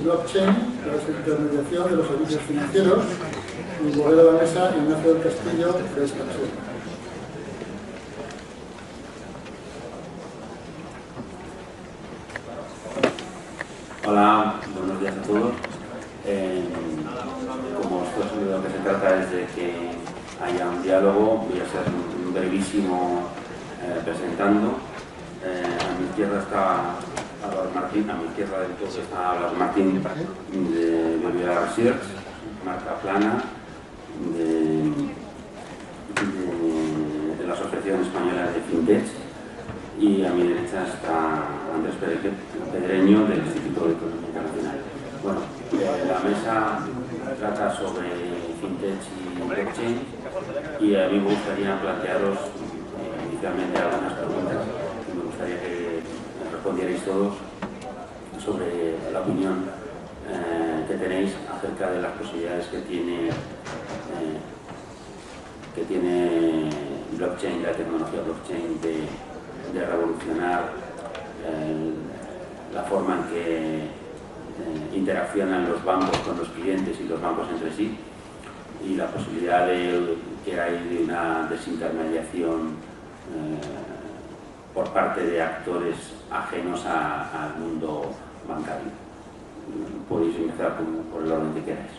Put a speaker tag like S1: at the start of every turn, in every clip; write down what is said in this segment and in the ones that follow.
S1: y blockchain, que es la intermediación de los servicios financieros. Y modelo de la mesa Ignacio del Castillo de Expansión.
S2: Hola, buenos días a todos. Como esto es de lo que se trata es de que haya un diálogo, voy a ser un brevísimo presentando. A mi izquierda está Álvaro Martín, a mi izquierda del todo está Álvaro Martín de BBVA Research, marca plana, de la Asociación Española de Fintech, y a mi derecha está Andrés Pedreño del Instituto de Economía Internacional. Bueno, la mesa trata sobre Fintech y blockchain, y a mí me gustaría plantearos inicialmente algunas preguntas que me gustaría que respondierais todos sobre la opinión que tenéis acerca de las posibilidades que tiene blockchain, la tecnología blockchain de revolucionar la forma en que interaccionan los bancos con los clientes y los bancos entre sí, y la posibilidad que hay de una desintermediación por parte de actores ajenos al mundo bancario. Podéis empezar por el orden que queráis.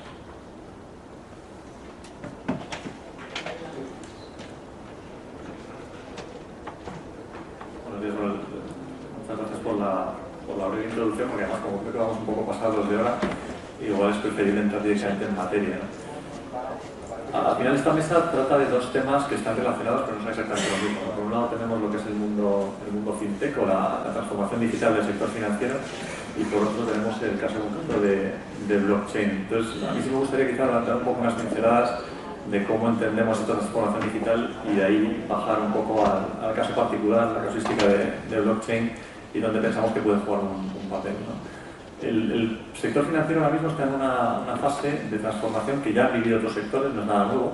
S3: Muchas gracias por la breve introducción, porque además como creo que vamos un poco pasados de hora, igual es preferible entrar directamente en materia, ¿no? Al final esta mesa trata de dos temas que están relacionados pero no son exactamente lo mismo. Por un lado tenemos lo que es el mundo fintech o la transformación digital del sector financiero, y por otro tenemos el caso concreto de blockchain. Entonces a mí sí me gustaría quizá levantar un poco unas pinceladas de cómo entendemos esta transformación digital y de ahí bajar un poco al caso particular, la casuística de blockchain, y donde pensamos que puede jugar un papel, ¿no? El sector financiero ahora mismo está en una fase de transformación que ya han vivido otros sectores, no es nada nuevo.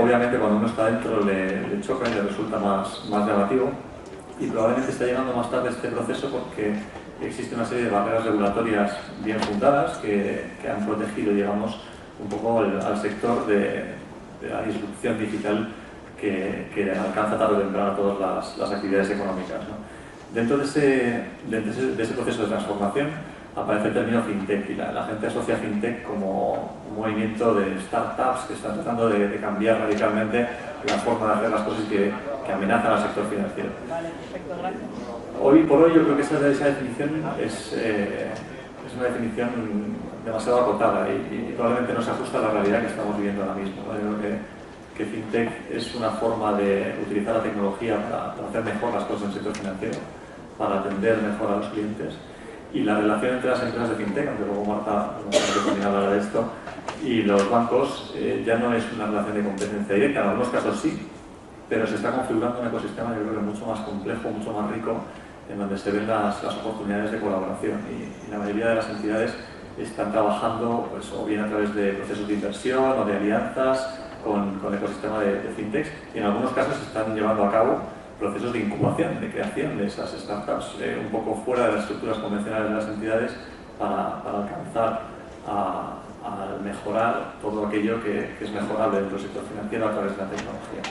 S3: Obviamente cuando uno está dentro le choca y le resulta más llamativo, y probablemente está llegando más tarde este proceso porque existe una serie de barreras regulatorias bien fundadas que han protegido, digamos, un poco al sector de la disrupción digital que alcanza tarde o temprano todas las actividades económicas, ¿no? Dentro de ese proceso de transformación aparece el término fintech, y la gente asocia fintech como un movimiento de startups que están tratando de cambiar radicalmente la forma de hacer las cosas que amenazan al sector financiero.
S4: Vale, perfecto, gracias.
S3: Hoy por hoy yo creo que esa definición es una definición demasiado acotada y probablemente no se ajusta a la realidad que estamos viviendo ahora mismo, ¿no? Yo creo que fintech es una forma de utilizar la tecnología para hacer mejor las cosas en el sector financiero, para atender mejor a los clientes, y la relación entre las empresas de fintech, aunque luego Marta también hablará de esto, y los bancos ya no es una relación de competencia directa. En algunos casos sí, pero se está configurando un ecosistema, yo creo que mucho más complejo, mucho más rico, en donde se ven las oportunidades de colaboración, y la mayoría de las entidades están trabajando pues, o bien a través de procesos de inversión o de alianzas con el ecosistema de fintechs, y en algunos casos se están llevando a cabo procesos de incubación, de creación de esas startups, un poco fuera de las estructuras convencionales de las entidades, para alcanzar a mejorar todo aquello que es mejorable dentro del sector financiero a través de la tecnología.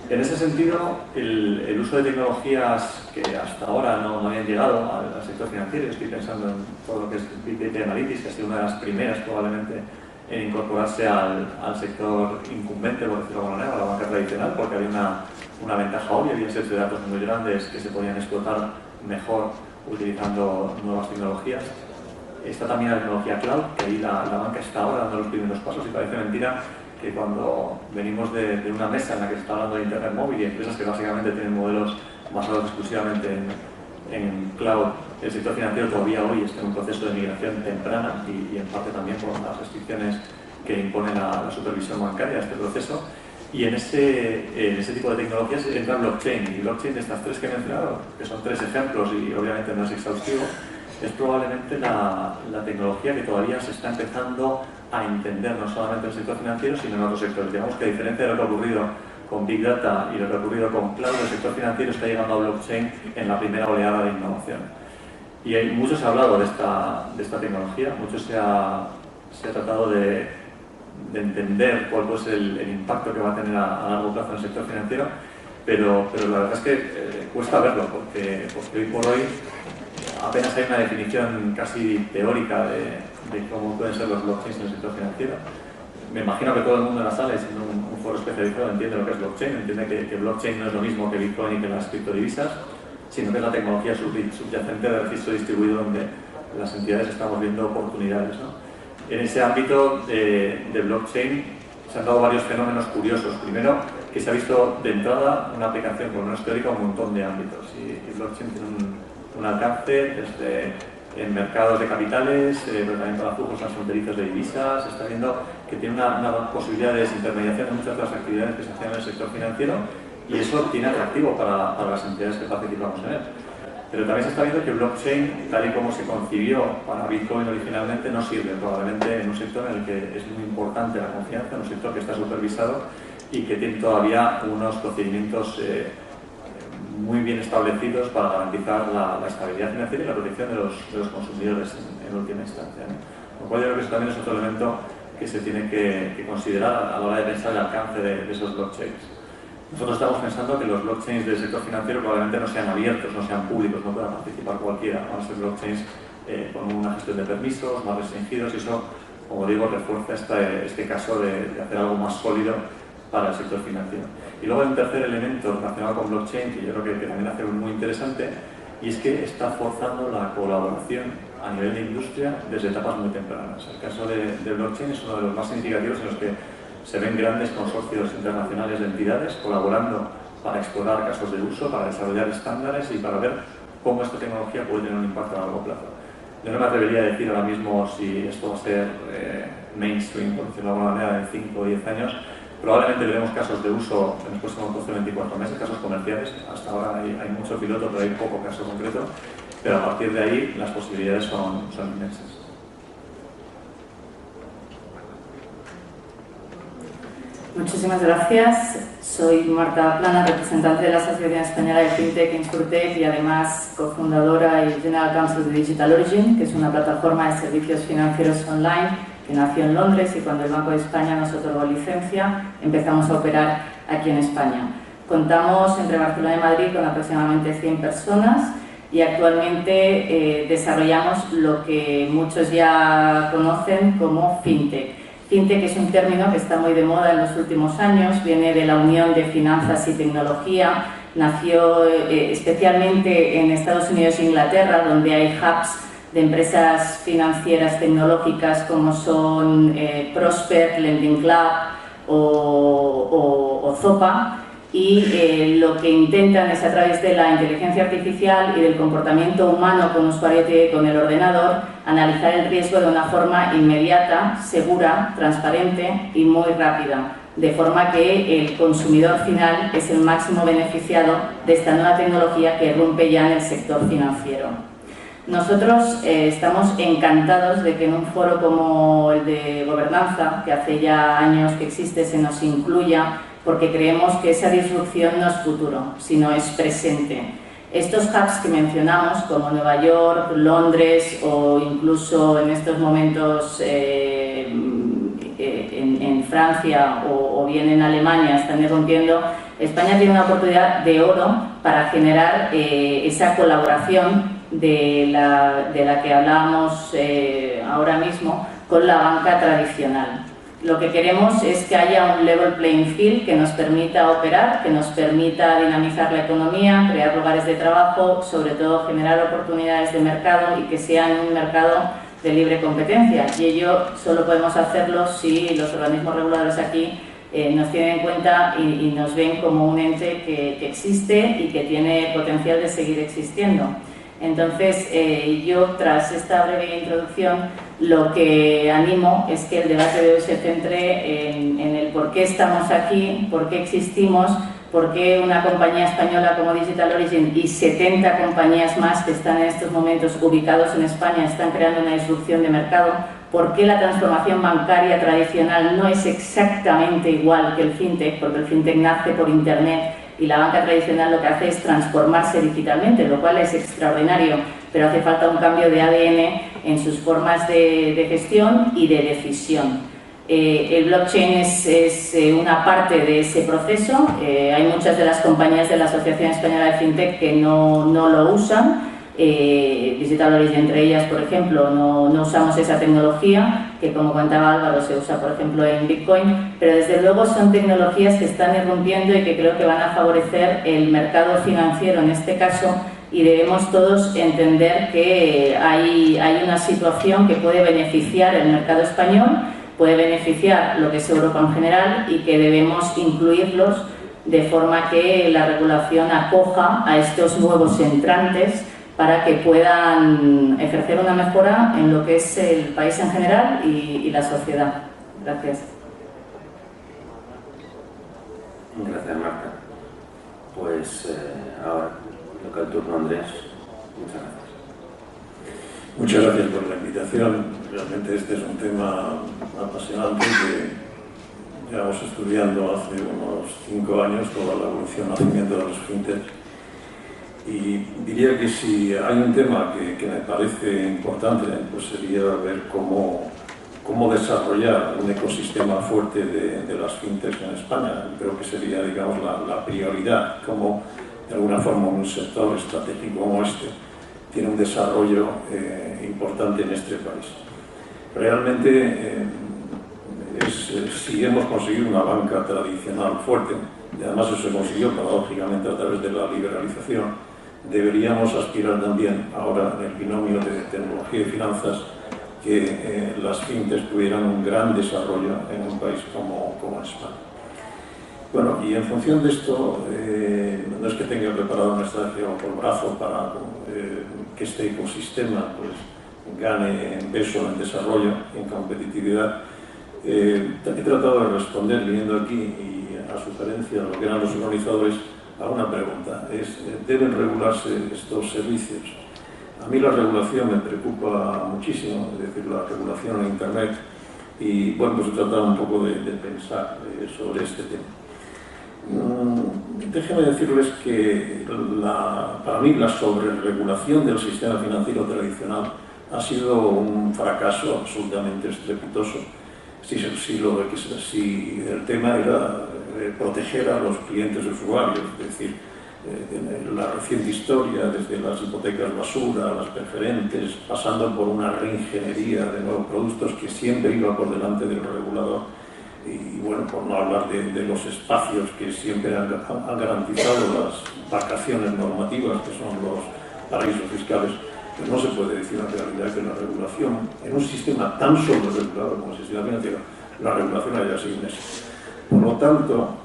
S3: En ese sentido, el uso de tecnologías que hasta ahora no habían llegado al sector financiero, estoy pensando en todo lo que es Big Data Analytics, que ha sido una de las primeras probablemente en incorporarse al sector incumbente, por decirlo de alguna manera, a la banca tradicional, porque había una ventaja obvia, había sets de datos muy grandes que se podían explotar mejor utilizando nuevas tecnologías. Está también la tecnología cloud, que ahí la banca está ahora dando los primeros pasos, y parece mentira que cuando venimos de una mesa en la que se está hablando de Internet móvil y empresas que básicamente tienen modelos basados exclusivamente en cloud, el sector financiero todavía hoy está en un proceso de migración temprana y en parte también por las restricciones que impone la supervisión bancaria a este proceso. Y en ese tipo de tecnologías entra blockchain, y blockchain de estas tres que he mencionado, que son tres ejemplos y obviamente no es exhaustivo, es probablemente la tecnología que todavía se está empezando a entender, no solamente en el sector financiero, sino en otros sectores. Digamos que a diferencia de lo que ha ocurrido con Big Data y lo que ha ocurrido con Cloud, el sector financiero está llegando a blockchain en la primera oleada de innovación. Y mucho se ha hablado de esta tecnología, mucho se ha tratado de entender cuál puede ser el impacto que va a tener a largo plazo en el sector financiero, pero la verdad es que cuesta verlo, porque hoy por hoy apenas hay una definición casi teórica de cómo pueden ser los blockchains en el sector financiero. Me imagino que todo el mundo en la sala, siendo un foro especializado, entiende lo que es blockchain, entiende que blockchain no es lo mismo que Bitcoin y que las criptodivisas, sino que es la tecnología subyacente de registro distribuido donde las entidades estamos viendo oportunidades, ¿no? En ese ámbito de blockchain se han dado varios fenómenos curiosos. Primero, que se ha visto de entrada una aplicación con una teórica a un montón de ámbitos. Y blockchain tiene un alcance desde en mercados de capitales, pero también para flujos transfronterizos de divisas. Se está viendo que tiene una posibilidad de desintermediación de muchas de las actividades que se hacen en el sector financiero, y eso tiene atractivo para las entidades que participamos en él. Pero también se está viendo que blockchain, tal y como se concibió para Bitcoin originalmente, no sirve probablemente en un sector en el que es muy importante la confianza, en un sector que está supervisado y que tiene todavía unos procedimientos muy bien establecidos para garantizar la estabilidad financiera y la protección de los consumidores en última instancia, ¿no? Lo cual yo creo que eso también es otro elemento que se tiene que considerar a la hora de pensar el alcance de esos blockchains. Nosotros estamos pensando que los blockchains del sector financiero probablemente no sean abiertos, no sean públicos, no pueda participar cualquiera. Van a ser blockchains con una gestión de permisos, más restringidos, y eso, como digo, refuerza este caso de hacer algo más sólido para el sector financiero. Y luego hay un tercer elemento relacionado con blockchain que yo creo que también hace muy interesante, y es que está forzando la colaboración a nivel de industria desde etapas muy tempranas. El caso de blockchain es uno de los más significativos en los que se ven grandes consorcios internacionales de entidades colaborando para explorar casos de uso, para desarrollar estándares y para ver cómo esta tecnología puede tener un impacto a largo plazo. Yo no me atrevería a decir ahora mismo si esto va a ser mainstream, por decirlo de alguna manera, en 5 o 10 años. Probablemente veremos casos de uso en los próximos 12 o 24 meses, casos comerciales. Hasta ahora hay mucho piloto, pero hay poco caso concreto. Pero a partir de ahí las posibilidades son inmensas.
S4: Muchísimas gracias. Soy Marta Plana, representante de la Asociación Española de FinTech Insurtech y además cofundadora y General Counsel de Digital Origin, que es una plataforma de servicios financieros online que nació en Londres, y cuando el Banco de España nos otorgó licencia empezamos a operar aquí en España. Contamos entre Barcelona y Madrid con aproximadamente 100 personas y actualmente desarrollamos lo que muchos ya conocen como FinTech. FinTech es un término que está muy de moda en los últimos años, viene de la unión de finanzas y tecnología, nació especialmente en Estados Unidos e Inglaterra, donde hay hubs de empresas financieras tecnológicas como son Prosper, Lending Club o Zopa, y lo que intentan es, a través de la inteligencia artificial y del comportamiento humano con usuario con el ordenador, analizar el riesgo de una forma inmediata, segura, transparente y muy rápida, de forma que el consumidor final es el máximo beneficiado de esta nueva tecnología que irrumpe ya en el sector financiero. Nosotros estamos encantados de que en un foro como el de gobernanza, que hace ya años que existe, se nos incluya, porque creemos que esa disrupción no es futuro, sino es presente. Estos hubs que mencionamos, como Nueva York, Londres o incluso en estos momentos en Francia o bien en Alemania, están irrumpiendo. España tiene una oportunidad de oro para generar esa colaboración de la que hablábamos ahora mismo con la banca tradicional. Lo que queremos es que haya un level playing field que nos permita operar, que nos permita dinamizar la economía, crear lugares de trabajo, sobre todo generar oportunidades de mercado, y que sea en un mercado de libre competencia. Y ello solo podemos hacerlo si los organismos reguladores aquí nos tienen en cuenta y nos ven como un ente que existe y que tiene potencial de seguir existiendo. Entonces, yo, tras esta breve introducción, lo que animo es que el debate de hoy se centre en el por qué estamos aquí, por qué existimos, por qué una compañía española como Digital Origin y 70 compañías más que están en estos momentos ubicados en España están creando una disrupción de mercado, por qué la transformación bancaria tradicional no es exactamente igual que el FinTech, porque el FinTech nace por Internet y la banca tradicional lo que hace es transformarse digitalmente, lo cual es extraordinario, pero hace falta un cambio de ADN en sus formas de gestión y de decisión. El blockchain es una parte de ese proceso. Hay muchas de las compañías de la Asociación Española de FinTech que no lo usan. Visitadores, y entre ellas, por ejemplo, no usamos esa tecnología, que como comentaba Álvaro, se usa, por ejemplo, en Bitcoin, pero desde luego son tecnologías que están irrumpiendo y que creo que van a favorecer el mercado financiero en este caso, y debemos todos entender que hay una situación que puede beneficiar el mercado español, puede beneficiar lo que es Europa en general, y que debemos incluirlos de forma que la regulación acoja a estos nuevos entrantes para que puedan ejercer una mejora en lo que es el país en general y la sociedad. Gracias.
S2: Gracias, Marta. Pues ahora toca el turno a Andrés. Muchas gracias.
S5: Muchas gracias por la invitación. Realmente este es un tema apasionante que llevamos estudiando hace unos 5 años, toda la evolución, nacimiento de los fintech. Y diría que si hay un tema que me parece importante, pues sería ver cómo desarrollar un ecosistema fuerte de las fintechs en España. Creo que sería, digamos, la prioridad, cómo de alguna forma un sector estratégico como este tiene un desarrollo importante en este país. Realmente, si hemos conseguido una banca tradicional fuerte, y además eso se consiguió paradójicamente a través de la liberalización, deberíamos aspirar también, ahora en el binomio de tecnología y finanzas, que las fintechs tuvieran un gran desarrollo en un país como España. Bueno, y en función de esto, no es que tenga preparado una estrategia bajo el brazo para que este ecosistema pues, gane en peso, en desarrollo, en competitividad. He tratado de responder, viniendo aquí y a sugerencia de lo que eran los organizadores, a una pregunta. ¿Deben regularse estos servicios? A mí la regulación me preocupa muchísimo, es decir, la regulación en Internet, y bueno, pues he tratado un poco de pensar sobre este tema. Déjenme decirles que para mí la sobreregulación del sistema financiero tradicional ha sido un fracaso absolutamente estrepitoso. Si el tema era proteger a los clientes usuarios, es decir, la reciente historia, desde las hipotecas basura, las preferentes, pasando por una reingeniería de nuevos productos que siempre iba por delante del regulador, y bueno, por no hablar de los espacios que siempre han garantizado las vacaciones normativas, que son los paraísos fiscales. Pues no se puede decir en realidad que la regulación, en un sistema tan sobreregulado como el sistema financiero, la regulación haya sido un éxito. Por lo tanto,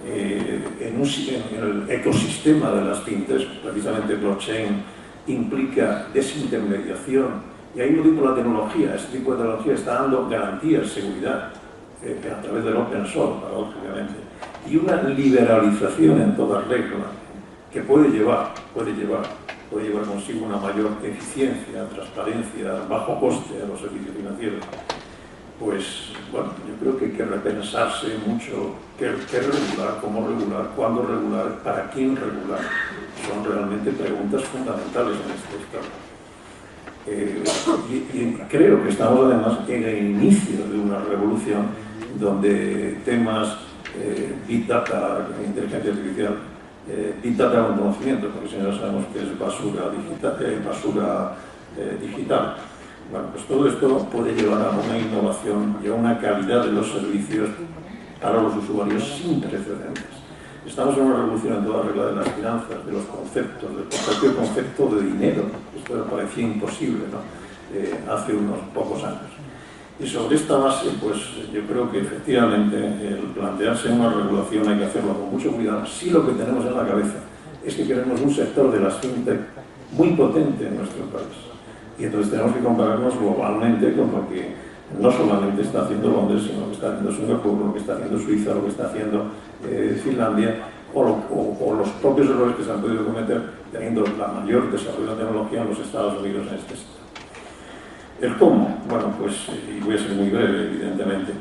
S5: en el ecosistema de las fintechs, precisamente blockchain implica desintermediación, y ahí no digo la tecnología, este tipo de tecnología está dando garantías de seguridad a través del open source, paradójicamente, y una liberalización en toda regla que puede llevar consigo una mayor eficiencia, transparencia, bajo coste a los servicios financieros. Pues bueno, yo creo que hay que repensarse mucho qué regular, cómo regular, cuándo regular, para quién regular. Son realmente preguntas fundamentales en este estado. Y creo que estamos además en el inicio de una revolución donde temas Big Data, inteligencia artificial, Big Data con conocimiento, porque si no sabemos que es basura digital. Bueno, pues todo esto puede llevar a una innovación y a una calidad de los servicios para los usuarios sin precedentes. Estamos en una revolución en toda regla de las finanzas, de los conceptos, del propio concepto de dinero. Esto parecía imposible, ¿no? Hace unos pocos años. Y sobre esta base, pues yo creo que efectivamente el plantearse una regulación hay que hacerlo con mucho cuidado. Si lo que tenemos en la cabeza es que queremos un sector de las fintech muy potente en nuestro país. Y entonces tenemos que compararnos globalmente con lo que no solamente está haciendo Londres, sino lo que está haciendo Singapur, lo que está haciendo Suiza, lo que está haciendo Finlandia, o los propios errores que se han podido cometer teniendo la mayor desarrollo de tecnología en los Estados Unidos en este sector. ¿El cómo? Bueno, pues, y voy a ser muy breve, evidentemente,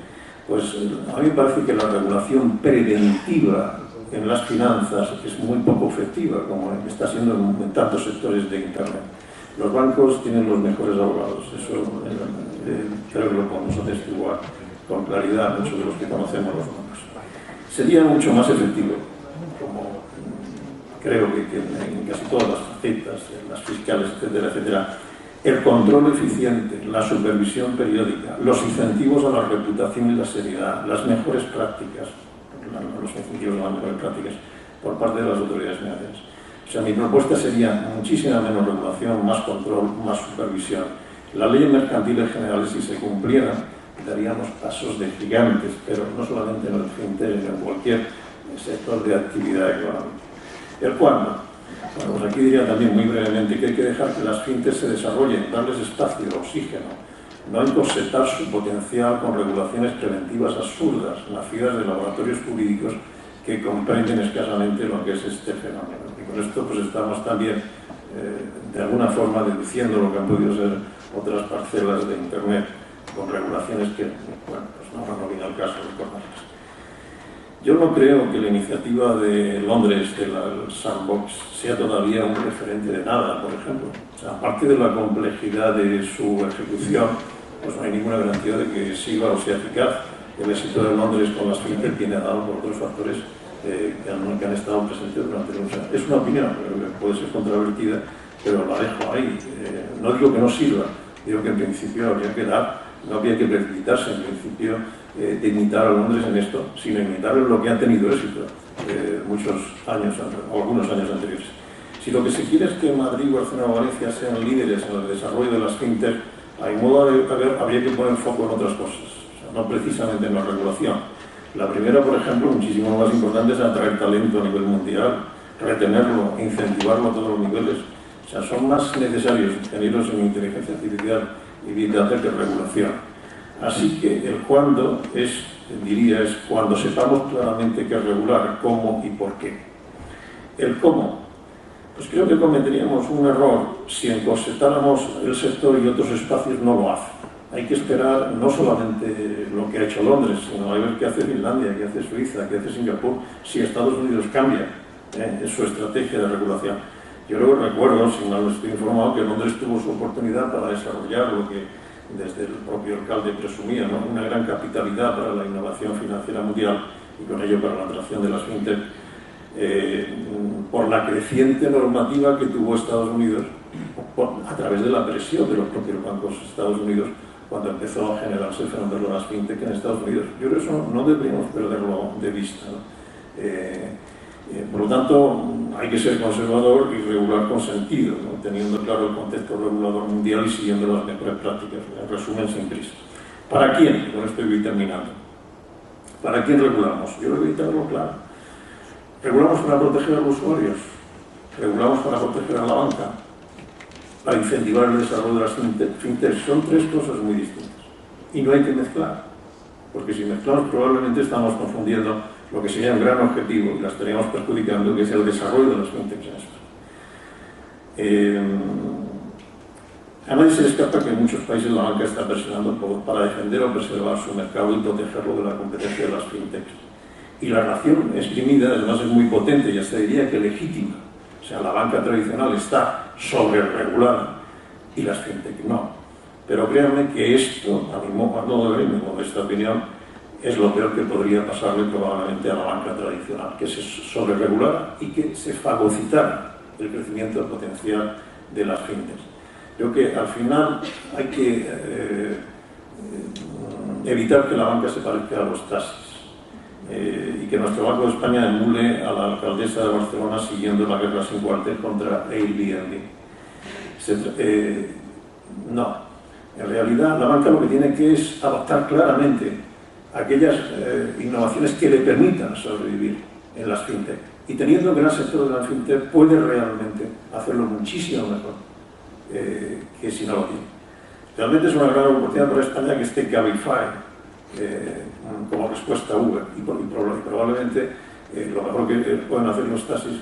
S5: pues a mí me parece que la regulación preventiva en las finanzas es muy poco efectiva, como está siendo en tantos sectores de Internet. Los bancos tienen los mejores abogados, eso creo que lo podemos atestiguar con claridad muchos de los que conocemos los bancos. Sería mucho más efectivo, como creo que en casi todas las facetas, las fiscales, etcétera, etcétera, el control eficiente, la supervisión periódica, los incentivos a la reputación y la seriedad, las mejores prácticas, los incentivos a las mejores prácticas por parte de las autoridades financieras. O sea, mi propuesta sería muchísima menos regulación, más control, más supervisión. Las leyes mercantiles generales, si se cumplieran, daríamos pasos de gigantes, pero no solamente en el fintech, sino en cualquier sector de actividad económica. ¿El cuándo? Bueno, pues aquí diría también muy brevemente que hay que dejar que las fintechs se desarrollen, darles espacio, oxígeno, no encorsetar su potencial con regulaciones preventivas absurdas, nacidas de laboratorios jurídicos que comprenden escasamente lo que es este fenómeno. Y con esto pues estamos también, de alguna forma, deduciendo lo que han podido ser otras parcelas de Internet, con regulaciones que, bueno, pues no viene al caso recordarlas. Yo no creo que la iniciativa de Londres, del Sandbox, sea todavía un referente de nada, por ejemplo. O sea, aparte de la complejidad de su ejecución, pues no hay ninguna garantía de que sirva o sea eficaz. El éxito de Londres con las fintech viene dado por otros factores que han estado presentes durante los años. Es una opinión, que puede ser controvertida, pero la dejo ahí. No digo que no sirva, digo que en principio habría que dar, no había que precipitarse en principio de imitar a Londres en esto, sino imitar en lo que ha tenido éxito muchos años, o algunos años anteriores. Si lo que se quiere es que Madrid, Barcelona o Valencia sean líderes en el desarrollo de las fintech, a mi modo de ver, habría que poner foco en otras cosas, o sea, no precisamente en la regulación. La primera, por ejemplo, muchísimo más importante, es atraer talento a nivel mundial, retenerlo, incentivarlo a todos los niveles. O sea, son más necesarios ingenieros en inteligencia artificial y Big Data que regulación. Así que el cuándo diría, es cuando sepamos claramente qué regular, cómo y por qué. El cómo, pues creo que cometeríamos un error si encorsetáramos el sector y otros espacios no lo hacen. Hay que esperar no solamente lo que ha hecho Londres, sino a ver qué hace Finlandia, qué hace Suiza, qué hace Singapur, si Estados Unidos cambia su estrategia de regulación. Yo luego recuerdo, si mal estoy informado, que Londres tuvo su oportunidad para desarrollar lo que desde el propio alcalde presumía, ¿no? Una gran capitalidad para la innovación financiera mundial y con ello para la atracción de las fintech, por la creciente normativa que tuvo Estados Unidos a través de la presión de los propios bancos de Estados Unidos cuando empezó a generarse el fenómeno de las fintech en Estados Unidos. Yo creo que eso no deberíamos perderlo de vista, ¿no? Por lo tanto, hay que ser conservador y regular con sentido, ¿no? Teniendo claro el contexto regulador mundial y siguiendo las mejores prácticas. En resumen, sin prisa. ¿Para quién? Con esto voy terminando. ¿Para quién regulamos? Yo lo voy a tenerlo claro. ¿Regulamos para proteger a los usuarios? ¿Regulamos para proteger a la banca? ¿Para incentivar el desarrollo de las fintech? Son tres cosas muy distintas. Y no hay que mezclar. Porque si mezclamos, probablemente estamos confundiendo lo que sería un gran objetivo y las estaríamos perjudicando, que es el desarrollo de las fintechs en España. A nadie se le escapa que en muchos países la banca está presionando para defender o preservar su mercado y protegerlo de la competencia de las fintechs. Y la razón esgrimida, además, es muy potente, ya se diría que legítima. O sea, la banca tradicional está sobreregulada y las fintech no. Pero créanme que esto, a mi modo de ver, mi modesta opinión, es lo peor que podría pasarle probablemente a la banca tradicional, que se sobreregulara y que se fagocitara el crecimiento potencial de las fintechs. Creo que al final hay que evitar que la banca se parezca a los taxis y que nuestro Banco de España emule a la alcaldesa de Barcelona siguiendo la guerra sin cuartel contra Airbnb. No, en realidad la banca lo que tiene que es adoptar claramente aquellas innovaciones que le permitan sobrevivir en las fintech. Y teniendo un gran sector de las fintech puede realmente hacerlo muchísimo mejor que si no lo tiene. Realmente es una gran oportunidad para España que esté Cabify como respuesta a Uber y probablemente lo mejor que pueden hacer los taxis.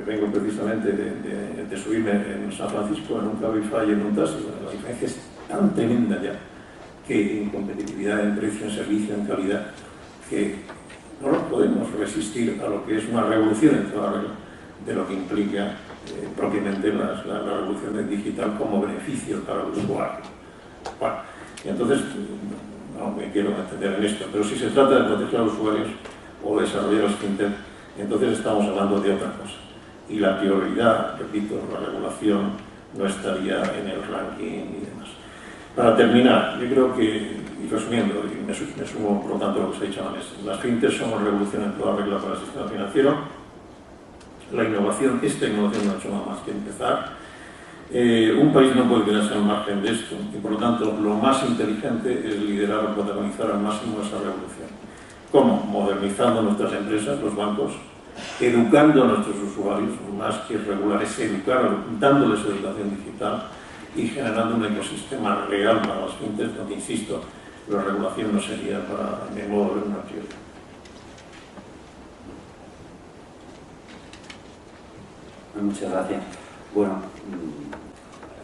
S5: Vengo precisamente de subirme en San Francisco en un Cabify y en un taxi. La diferencia es tan tremenda ya que en competitividad, en precio, en servicio, en calidad, que no nos podemos resistir a lo que es una revolución en toda regla de lo que implica propiamente la revolución digital como beneficio para el usuario. Bueno, y entonces, no me quiero entender en esto, pero si se trata de proteger a los usuarios o desarrollar los fintech, entonces estamos hablando de otra cosa. Y la prioridad, repito, la regulación no estaría en el ranking y demás. Para terminar, yo creo que, y resumiendo, y me sumo por lo tanto a lo que se ha dicho antes, las fintech son una revolución en toda regla para el sistema financiero. La innovación, esta innovación no ha hecho nada más que empezar. Un país no puede quedarse al margen de esto y por lo tanto lo más inteligente es liderar o protagonizar al máximo esa revolución. ¿Cómo? Modernizando nuestras empresas, los bancos, educando a nuestros usuarios, más que regular, es educar, dándoles educación digital y generando un ecosistema real para las fintech, donde, insisto, la regulación no sería, para mi modo de ver, una prioridad.
S2: Muchas gracias. Bueno,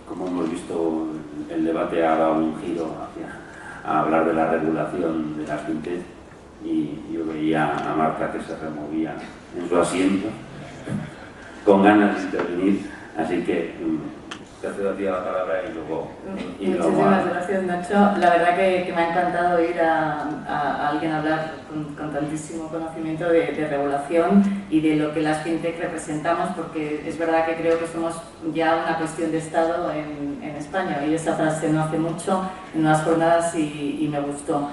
S2: como hemos visto, el debate ha dado un giro a hablar de la regulación de las fintech y yo veía a Marta que se removía en su asiento con ganas de intervenir, así que te cedo a ti la palabra y luego...
S4: Muchísimas gracias, Nacho. La verdad que me ha encantado oír a alguien hablar con tantísimo conocimiento de regulación y de lo que las fintech representamos, porque es verdad que creo que somos ya una cuestión de Estado en España. Oí esa frase no hace mucho en unas jornadas y me gustó.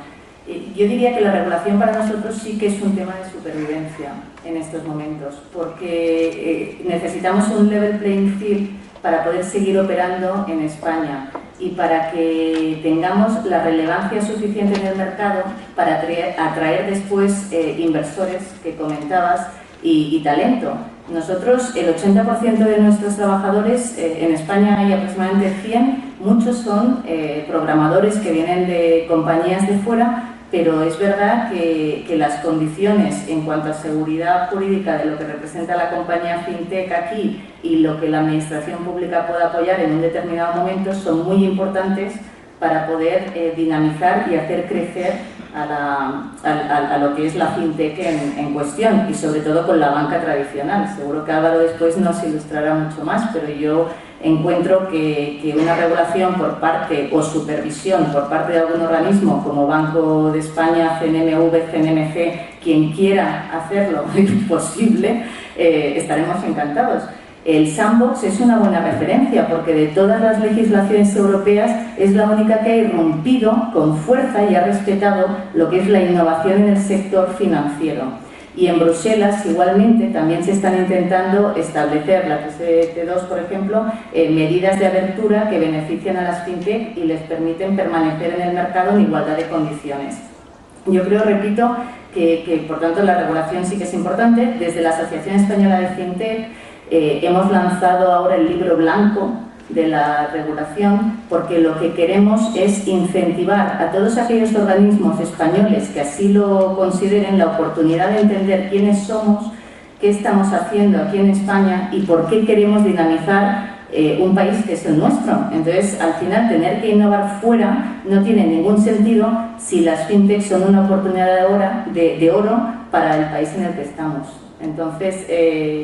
S4: Yo diría que la regulación para nosotros sí que es un tema de supervivencia en estos momentos, porque necesitamos un level playing field para poder seguir operando en España y para que tengamos la relevancia suficiente en el mercado para atraer después inversores que comentabas y talento. Nosotros, el 80% de nuestros trabajadores, en España hay aproximadamente 100, muchos son programadores que vienen de compañías de fuera, pero es verdad que las condiciones en cuanto a seguridad jurídica de lo que representa la compañía fintech aquí y lo que la administración pública pueda apoyar en un determinado momento son muy importantes para poder dinamizar y hacer crecer a lo que es la fintech en cuestión y sobre todo con la banca tradicional. Seguro que Álvaro después nos ilustrará mucho más, pero yo encuentro que una regulación por parte o supervisión por parte de algún organismo como Banco de España, CNMV, CNMC, quien quiera hacerlo posible, estaremos encantados. El sandbox es una buena referencia porque de todas las legislaciones europeas es la única que ha irrumpido con fuerza y ha respetado lo que es la innovación en el sector financiero. Y en Bruselas, igualmente, también se están intentando establecer, la PSD2, por ejemplo, medidas de abertura que benefician a las fintech y les permiten permanecer en el mercado en igualdad de condiciones. Yo creo, repito, que por tanto la regulación sí que es importante. Desde la Asociación Española de Fintech hemos lanzado ahora el libro blanco de la regulación porque lo que queremos es incentivar a todos aquellos organismos españoles que así lo consideren la oportunidad de entender quiénes somos, qué estamos haciendo aquí en España y por qué queremos dinamizar un país que es el nuestro. Entonces, al final, tener que innovar fuera no tiene ningún sentido si las fintech son una oportunidad de oro para el país en el que estamos. Entonces,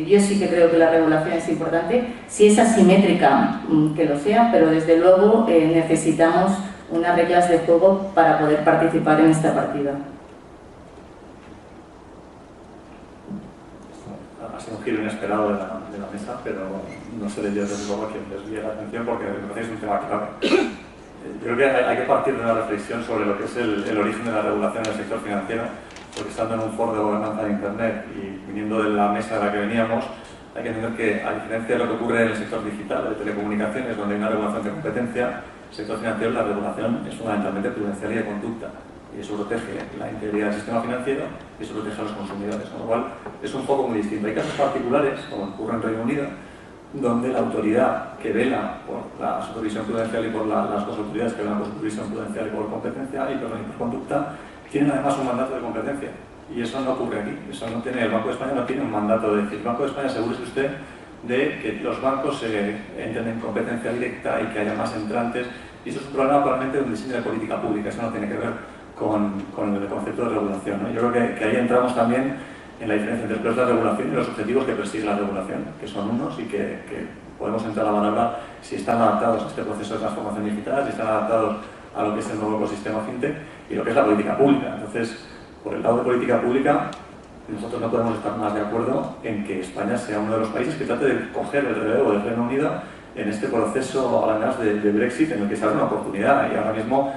S4: yo sí que creo que la regulación es importante, si es asimétrica, que lo sea, pero desde luego necesitamos unas reglas de juego para poder participar en esta partida.
S3: Ha sido un giro inesperado de la mesa, pero no seré yo desde luego quien desvíe la atención porque me parece que es un tema clave. Yo creo que hay que partir de una reflexión sobre lo que es el origen de la regulación en el sector financiero, porque estando en un foro de gobernanza de Internet y viniendo de la mesa de la que veníamos, hay que entender que, a diferencia de lo que ocurre en el sector digital, de telecomunicaciones, donde hay una regulación de competencia, el sector financiero, la regulación es fundamentalmente prudencial y de conducta. Y eso protege la integridad del sistema financiero y eso protege a los consumidores, con lo cual es un foco muy distinto. Hay casos particulares, como ocurre en Reino Unido, donde la autoridad que vela por la supervisión prudencial y por las dos autoridades que velan por supervisión prudencial y por competencia y por conducta, tienen además un mandato de competencia. Y eso no ocurre aquí. Eso no tiene, el Banco de España no tiene un mandato de decir, el Banco de España asegúrese usted de que los bancos entren en competencia directa y que haya más entrantes. Y eso es un problema probablemente de un diseño de política pública. Eso no tiene que ver con el concepto de regulación, ¿no? Yo creo que ahí entramos también en la diferencia entre lo que es la regulación y los objetivos que persigue la regulación, que son unos y que podemos entrar a valorar si están adaptados a este proceso de transformación digital, si están adaptados a lo que es el nuevo ecosistema fintech y lo que es la política pública. Entonces, por el lado de política pública, nosotros no podemos estar más de acuerdo en que España sea uno de los países que trate de coger el relevo del Reino Unido en este proceso a la gas de Brexit, en el que se abre una oportunidad. Y ahora mismo,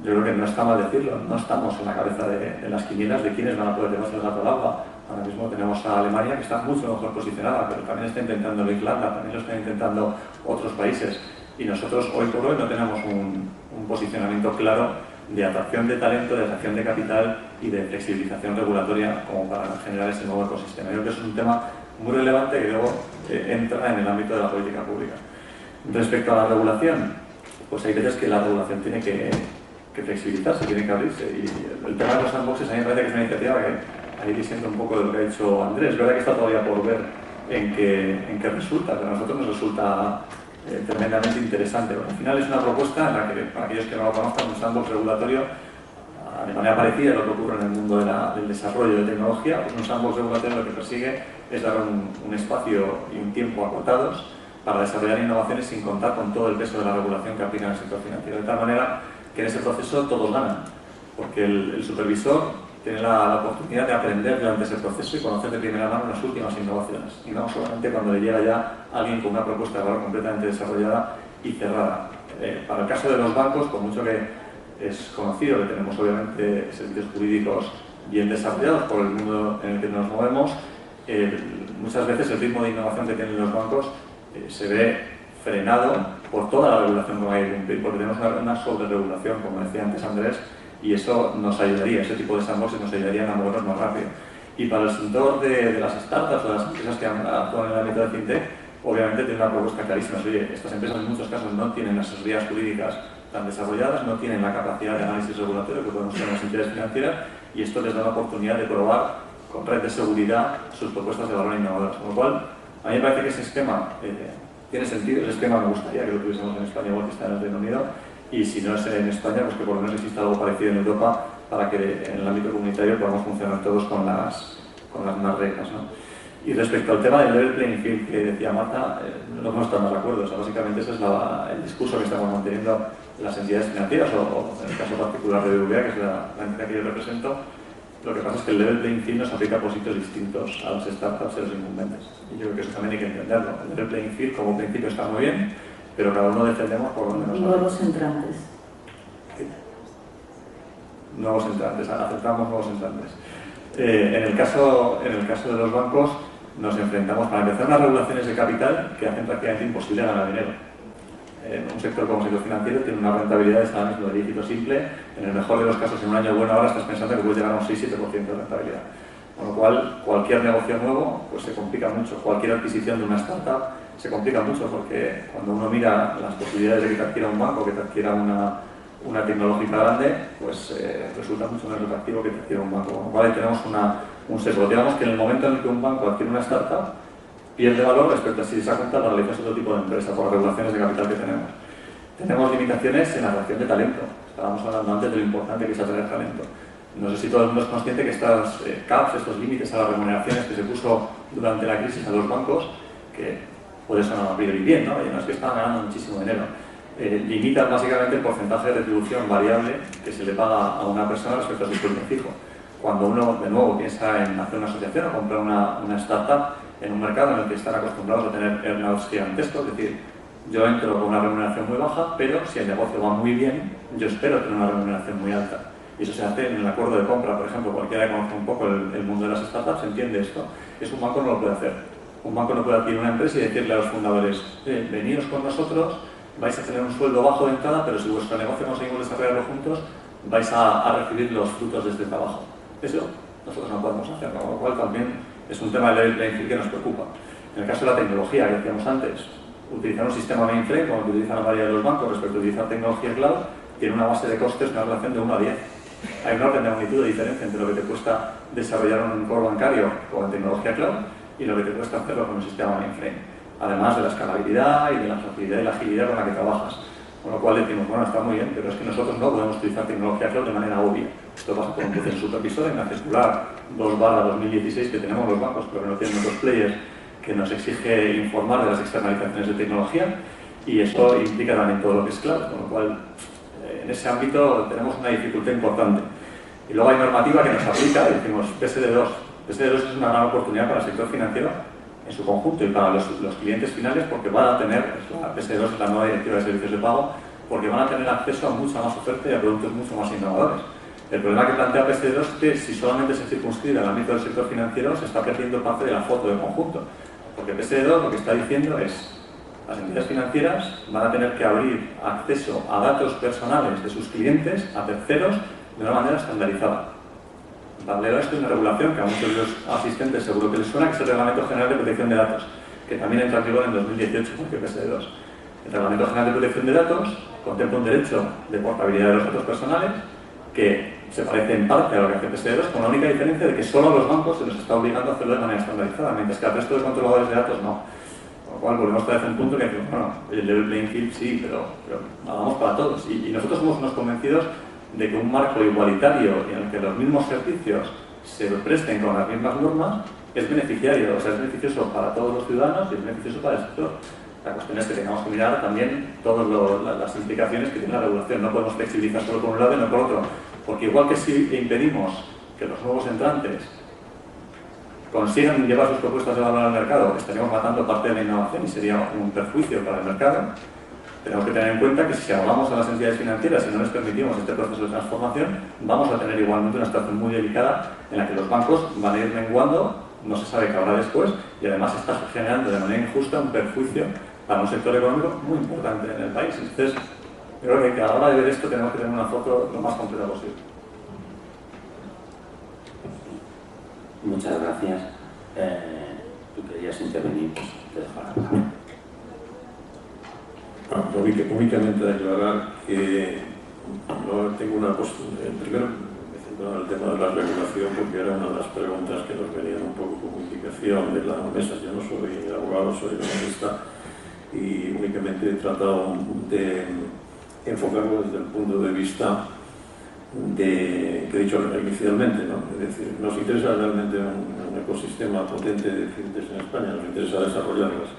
S3: yo creo que no está mal decirlo, no estamos en la cabeza de las quinielas de quiénes van a poder llevarse el gato al agua. Ahora mismo tenemos a Alemania, que está mucho mejor posicionada, pero también está intentando Irlanda, también lo están intentando otros países. Y nosotros hoy por hoy no tenemos un posicionamiento claro de atracción de talento, de atracción de capital y de flexibilización regulatoria como para generar ese nuevo ecosistema. Yo creo que es un tema muy relevante que luego entra en el ámbito de la política pública. Respecto a la regulación, pues hay veces que la regulación tiene que flexibilizarse, tiene que abrirse. Y el tema de los sandboxes a mí me parece que es una iniciativa que ahí disiento un poco de lo que ha dicho Andrés. Es verdad que está todavía por ver en qué resulta, pero a nosotros nos resulta tremendamente interesante. Porque al final es una propuesta en la que, para aquellos que no lo conozcan, un sandbox regulatorio de manera parecida a lo que ocurre en el mundo del desarrollo de tecnología. Pues un sandbox regulatorio lo que persigue es dar un espacio y un tiempo acotados para desarrollar innovaciones sin contar con todo el peso de la regulación que aplica en el sector financiero. De tal manera que en ese proceso todos ganan, porque el supervisor tiene la oportunidad de aprender durante ese proceso y conocer de primera mano las últimas innovaciones, y no solamente cuando le llega ya alguien con una propuesta de valor completamente desarrollada y cerrada. Para el caso de los bancos, por mucho que es conocido que tenemos obviamente servicios jurídicos bien desarrollados por el mundo en el que nos movemos, muchas veces el ritmo de innovación que tienen los bancos se ve frenado por toda la regulación que hay que cumplir, porque tenemos una sobreregulación, como decía antes Andrés, y eso nos ayudaría, ese tipo de sandboxes nos ayudarían a movernos más rápido. Y para el sector de las startups o de las empresas que actúan en el ámbito de fintech, obviamente tiene una propuesta clarísima. Oye, estas empresas en muchos casos no tienen las asesorías jurídicas tan desarrolladas, no tienen la capacidad de análisis regulatorio que podemos tener las entidades financieras, y esto les da la oportunidad de probar con red de seguridad sus propuestas de valor innovadoras. Con lo cual, a mí me parece que ese esquema tiene sentido. Ese esquema me gustaría que lo tuviésemos en España igual que está en el Reino Unido, y si no es en España, pues que por lo menos exista algo parecido en Europa para que en el ámbito comunitario podamos funcionar todos con las mismas reglas, ¿no? Y respecto al tema del level playing field que decía Marta, no podemos estar más de acuerdo. O sea, básicamente ese es el discurso que estamos manteniendo las entidades financieras, o en el caso particular de BBVA, que es la entidad que yo represento. Lo que pasa es que el level playing field nos aplica por sitios distintos a las startups y a los incumbentes. Y yo creo que eso también hay que entenderlo. El level playing field como principio está muy bien, pero cada uno defendemos por donde nos va.
S4: Nuevos entrantes.
S3: Nuevos entrantes, aceptamos nuevos entrantes. En el caso de los bancos nos enfrentamos, para empezar, a unas regulaciones de capital que hacen prácticamente imposible ganar dinero. Un sector como el sector financiero tiene una rentabilidad de mismo de dígito simple. En el mejor de los casos, en un año bueno, ahora estás pensando que puedes llegar a un 6-7% de rentabilidad. Con lo cual, cualquier negocio nuevo pues se complica mucho. Cualquier adquisición de una startup se complica mucho, porque cuando uno mira las posibilidades de que te adquiera un banco, que te adquiera una tecnológica grande, pues resulta mucho menos atractivo que te adquiera un banco. Con lo cual ahí tenemos un sesgo. Digamos que en el momento en el que un banco adquiere una startup, pierde valor respecto a si esa cuenta la realizas otro tipo de empresa por las regulaciones de capital que tenemos. Tenemos limitaciones en la atracción de talento. Estábamos hablando antes de lo importante que es atraer talento. No sé si todo el mundo es consciente que estas caps, estos límites a las remuneraciones que se puso durante la crisis a los bancos, que puede sonar a priori bien, ¿no? Y no es que estaban ganando muchísimo dinero. Limitan básicamente el porcentaje de retribución variable que se le paga a una persona respecto a su sueldo fijo. Cuando uno, de nuevo, piensa en hacer una asociación o comprar una startup en un mercado en el que están acostumbrados a tener earnouts gigantescos, es decir, yo entro con una remuneración muy baja, pero si el negocio va muy bien, yo espero tener una remuneración muy alta. Y eso se hace en el acuerdo de compra. Por ejemplo, cualquiera que conozca un poco el mundo de las startups entiende esto. Es un banco no lo puede hacer. Un banco no puede adquirir una empresa y decirle a los fundadores, venidos con nosotros, vais a tener un sueldo bajo de entrada, pero si vuestro negocio conseguimos desarrollarlo juntos, vais a recibir los frutos de este trabajo. Eso nosotros no podemos hacer, con lo cual también es un tema de level playing field que nos preocupa. En el caso de la tecnología, que decíamos antes, utilizar un sistema mainframe, como el que utilizan la mayoría de los bancos respecto a utilizar tecnología cloud, tiene una base de costes, una relación de 1 a 10. Hay un orden de magnitud de diferencia entre lo que te cuesta desarrollar un core bancario con tecnología cloud y lo que te cuesta hacerlo con un sistema mainframe. Además de la escalabilidad y de la facilidad y la agilidad con la que trabajas. Con lo cual decimos, bueno, está muy bien, pero es que nosotros no podemos utilizar tecnología cloud de manera obvia. Esto pasa por un proceso supervisor en la circular 2/2016 que tenemos los bancos, pero que no tienen otros players, que nos exige informar de las externalizaciones de tecnología, y eso implica también todo lo que es cloud, con lo cual en ese ámbito tenemos una dificultad importante. Y luego hay normativa que nos aplica, decimos PSD2. PSD2 es una gran oportunidad para el sector financiero en su conjunto y para los clientes finales, porque van a tener, la PSD2 es la nueva directiva de servicios de pago, porque van a tener acceso a mucha más oferta y a productos mucho más innovadores. El problema que plantea PSD2 es que si solamente se circunscribe al ámbito del sector financiero, se está perdiendo parte de la foto del conjunto. Porque PSD2 lo que está diciendo es las entidades financieras van a tener que abrir acceso a datos personales de sus clientes a terceros de una manera estandarizada. En paralelo a esto, es una regulación que a muchos de los asistentes seguro que les suena, que es el Reglamento General de Protección de Datos, que también entra en vigor en 2018, porque PSD2. El Reglamento General de Protección de Datos contempla un derecho de portabilidad de los datos personales que se parece en parte a lo que hace PSD2, con la única diferencia de que solo a los bancos se les está obligando a hacerlo de manera estandarizada, mientras que al resto de controladores de datos no. Con lo cual volvemos otra vez a un punto que decimos, bueno, el level playing field sí, pero hagamos para todos. Y nosotros somos unos convencidos de que un marco igualitario en el que los mismos servicios se presten con las mismas normas es beneficiario, o sea, es beneficioso para todos los ciudadanos y es beneficioso para el sector. La cuestión es que tengamos que mirar también todas las implicaciones que tiene la regulación. No podemos flexibilizar solo por un lado y no por otro, porque igual que si impedimos que los nuevos entrantes consigan llevar sus propuestas de valor al mercado, estaríamos matando parte de la innovación y sería un perjuicio para el mercado. Tenemos que tener en cuenta que si hablamos a las entidades financieras y no les permitimos este proceso de transformación, vamos a tener igualmente una situación muy delicada en la que los bancos van a ir menguando, no se sabe qué habrá después, y además está generando de manera injusta un perjuicio para un sector económico muy importante en el país. Entonces, creo que a la hora de ver esto tenemos que tener una foto lo más completa posible.
S2: Muchas gracias. Tú querías intervenir, pues te dejo la palabra.
S5: Únicamente aclarar que no tengo una postura. Primero, me centro en el tema de la regulación, porque era una de las preguntas que nos venían un poco como indicación de la mesa. Yo no soy abogado, soy economista y únicamente he tratado de enfocarlo desde el punto de vista que he dicho inicialmente, ¿no? Es decir, nos interesa realmente un ecosistema potente de fintechs en España, nos interesa desarrollarlas.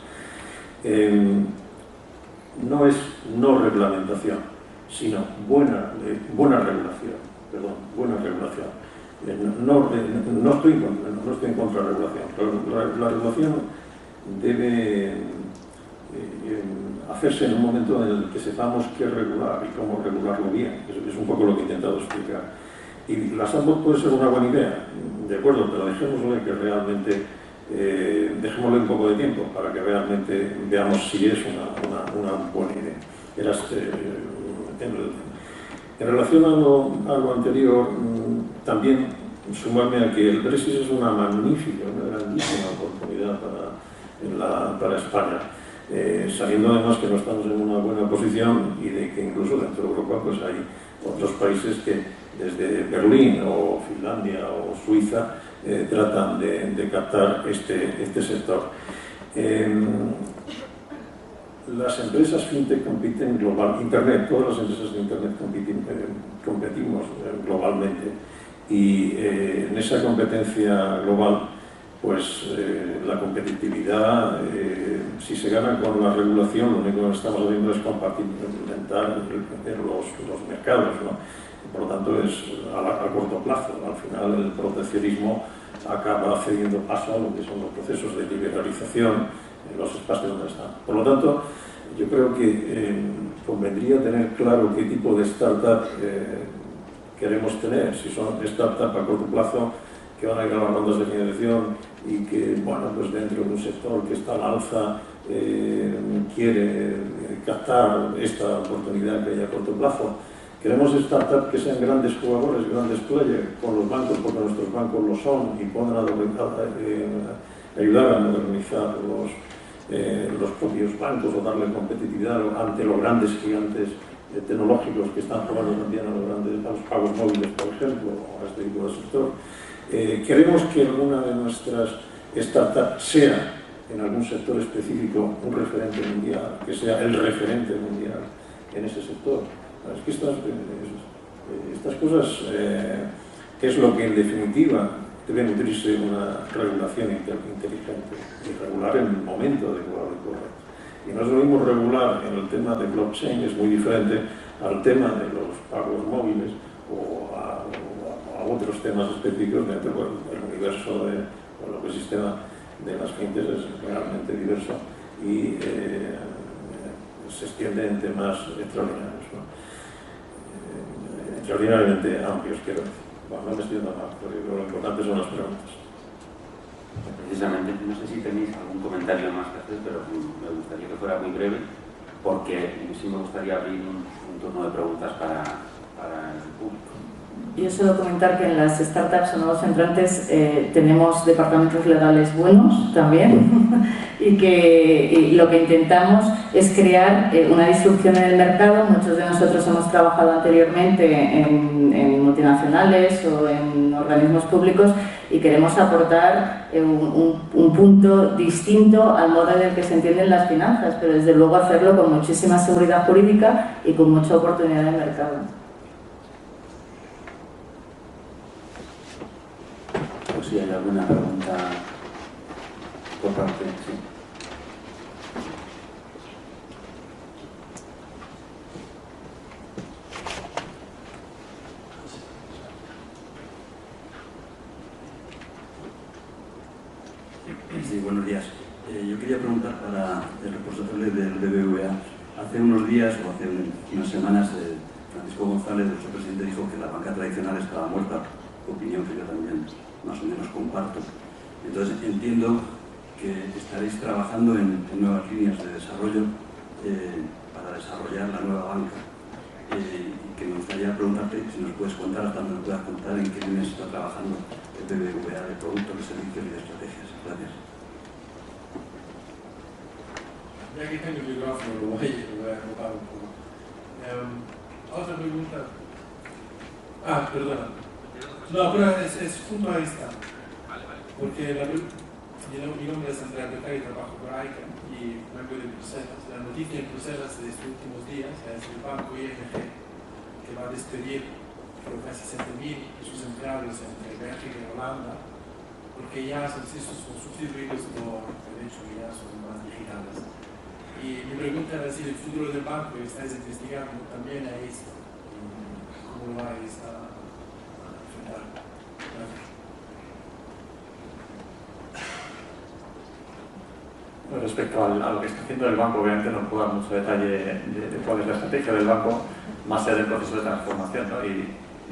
S5: No es no reglamentación, sino buena regulación. Perdón, buena regulación. No estoy en contra de la regulación. La regulación debe hacerse en un momento en el que sepamos qué regular y cómo regularlo bien. Es un poco lo que he intentado explicar. Y la sandbox puede ser una buena idea, de acuerdo, pero dejémosle que realmente dejémosle un poco de tiempo para que realmente veamos si es una buena idea. En relación a lo anterior, también sumarme a que el Brexit es una magnífica, una grandísima oportunidad para España. Sabiendo además que no estamos en una buena posición y de que incluso dentro de Europa pues hay otros países que desde Berlín o Finlandia o Suiza tratan de captar este sector. Las empresas fintech compiten global, Internet, todas las empresas de Internet competimos globalmente y en esa competencia global pues la competitividad, si se gana con la regulación, lo único que estamos haciendo es compartimentar los mercados, ¿no? Por lo tanto, es a corto plazo. Al final, el proteccionismo acaba cediendo paso a lo que son los procesos de liberalización en los espacios donde están. Por lo tanto, yo creo que convendría tener claro qué tipo de startup queremos tener. Si son startups a corto plazo, que van a ir a las rondas de financiación y que, bueno, pues dentro de un sector que está al alza quiere captar esta oportunidad que hay a corto plazo. Queremos startups que sean grandes jugadores, grandes players con los bancos, porque nuestros bancos lo son y pueden ayudar a modernizar los propios bancos o darle competitividad ante los grandes gigantes tecnológicos que están jugando también a los pagos móviles, por ejemplo, o a este tipo de sector. Queremos que alguna de nuestras startups sea en algún sector específico un referente mundial, que sea el referente mundial en ese sector. Es que Estas cosas, ¿qué es lo que en definitiva debe nutrirse una regulación inteligente y regular en el momento adecuado y correcto? Y no es lo mismo regular en el tema de blockchain, es muy diferente al tema de los pagos móviles o a otros temas específicos dentro del universo o el ecosistema de las fintechs es realmente diverso y se extiende en temas extraordinarios, ¿no? Extraordinariamente amplios, quiero decir. Bueno, no me estoy dando más, porque lo importante son las preguntas.
S2: Precisamente, no sé si tenéis algún comentario más que hacer, pero me gustaría que fuera muy breve, porque sí me gustaría abrir un turno de preguntas para el público.
S4: Yo suelo comentar que en las startups o nuevos entrantes tenemos departamentos legales buenos también y lo que intentamos es crear una disrupción en el mercado. Muchos de nosotros hemos trabajado anteriormente en multinacionales o en organismos públicos y queremos aportar un punto distinto al modo en el que se entienden las finanzas, pero desde luego hacerlo con muchísima seguridad jurídica y con mucha oportunidad de mercado.
S2: Pues si hay alguna pregunta por parte, sí.
S6: Sí, buenos días. Yo quería preguntar para el responsable del BBVA. Hace unos días o hace unas semanas, Francisco González, nuestro presidente, dijo que la banca tradicional estaba muerta, opinión que yo también más o menos comparto. Entonces entiendo que estaréis trabajando en nuevas líneas de desarrollo para desarrollar la nueva banca. Y que me gustaría preguntarte si nos puedes contar, hasta donde nos puedas contar, en qué líneas está trabajando el BBVA de productos, de servicios y de estrategias. Gracias.
S7: Ya que tengo el micrófono, lo voy a anotar un poco. Otra pregunta. Perdona. No, pero es junto a esta. Porque mi nombre es Andrea Bertaglia y trabajo por AICA y vengo de Bruselas. La noticia en Bruselas de estos últimos días es el banco ING, que va a despedir creo casi 60.000 de sus empleados entre Bélgica y Holanda, porque ya son sustituidos por derechos que ya son más digitales. Y mi pregunta era si el futuro del banco que estáis investigando también a esto. ¿Cómo lo vais a enfrentar? Gracias.
S3: Respecto a lo que está haciendo el banco, obviamente no puedo dar mucho detalle de cuál es la estrategia del banco, más allá del proceso de transformación, ¿no? Y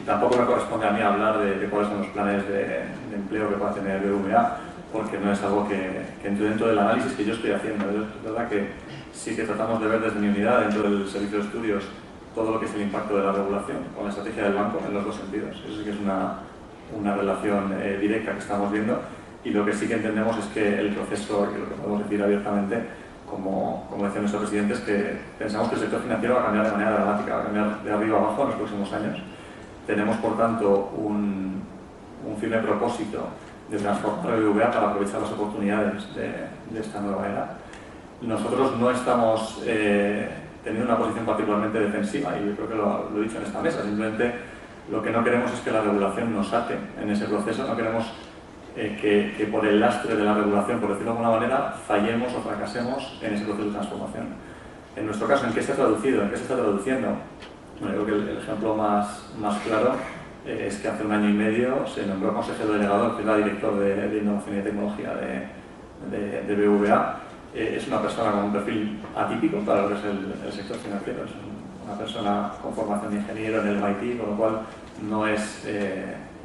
S3: tampoco me corresponde a mí hablar de cuáles son los planes de empleo que pueda tener el BBVA, porque no es algo que entre dentro del análisis que yo estoy haciendo. Es verdad que sí que tratamos de ver desde mi unidad, dentro del servicio de estudios, todo lo que es el impacto de la regulación con la estrategia del banco en los dos sentidos. Eso sí que es una relación directa que estamos viendo. Y lo que sí que entendemos es que el proceso, y lo que podemos decir abiertamente, como decía nuestro presidente, es que pensamos que el sector financiero va a cambiar de manera dramática, va a cambiar de arriba a abajo en los próximos años. Tenemos, por tanto, un firme propósito de transformar el BBVA para aprovechar las oportunidades de esta nueva era. Nosotros no estamos teniendo una posición particularmente defensiva, y yo creo que lo he dicho en esta mesa. Simplemente lo que no queremos es que la regulación nos ate en ese proceso. No queremos que por el lastre de la regulación, por decirlo de alguna manera, fallemos o fracasemos en ese proceso de transformación. En nuestro caso, ¿en qué se ha traducido? ¿En qué se está traduciendo? Bueno, creo que el ejemplo más claro es que hace un año y medio se nombró consejero delegado, que era director de Innovación y Tecnología de BBVA. Es una persona con un perfil atípico para lo que es el sector financiero. Es una persona con formación de ingeniero en el MIT, con lo cual no es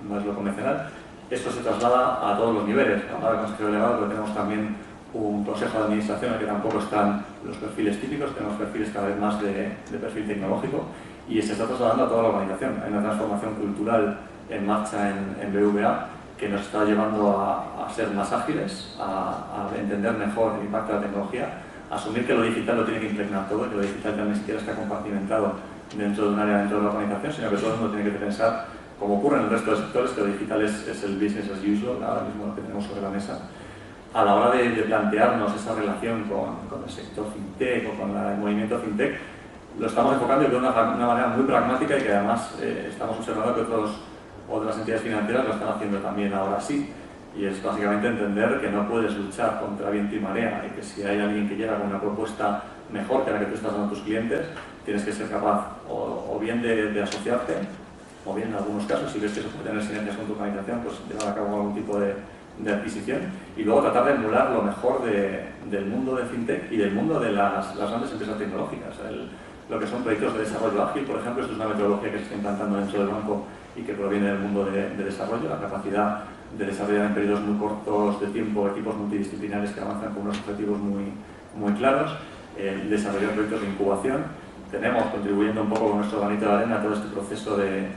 S3: lo convencional. Esto se traslada a todos los niveles. Ahora el consejero delegado, pero tenemos también un consejo de administración en el que tampoco están los perfiles típicos, tenemos perfiles cada vez más de perfil tecnológico, y se está trasladando a toda la organización. Hay una transformación cultural en marcha en BBVA que nos está llevando a ser más ágiles, a entender mejor el impacto de la tecnología, a asumir que lo digital lo tiene que impregnar todo, que lo digital también ni siquiera está compartimentado dentro de un área dentro de la organización, sino que todo el mundo tiene que pensar, como ocurre en el resto de sectores, que lo digital es el business as usual, ahora mismo lo que tenemos sobre la mesa. A la hora de plantearnos esa relación con el sector fintech o con el movimiento fintech, lo estamos enfocando de una manera muy pragmática y que además estamos observando que otras entidades financieras lo están haciendo también ahora sí. Y es básicamente entender que no puedes luchar contra viento y marea y que si hay alguien que llega con una propuesta mejor que la que tú estás dando a tus clientes, tienes que ser capaz o bien de asociarte, o bien en algunos casos, si ves que eso puede tener sinergias con tu organización, pues llevar a cabo algún tipo de adquisición y luego tratar de emular lo mejor del mundo de fintech y del mundo de las grandes empresas tecnológicas. Lo que son proyectos de desarrollo ágil, por ejemplo, esto es una metodología que se está implantando dentro del banco y que proviene del mundo de desarrollo, la capacidad de desarrollar en periodos muy cortos de tiempo equipos multidisciplinares que avanzan con unos objetivos muy claros, desarrollar proyectos de incubación. Tenemos, contribuyendo un poco con nuestro granito de arena, todo este proceso de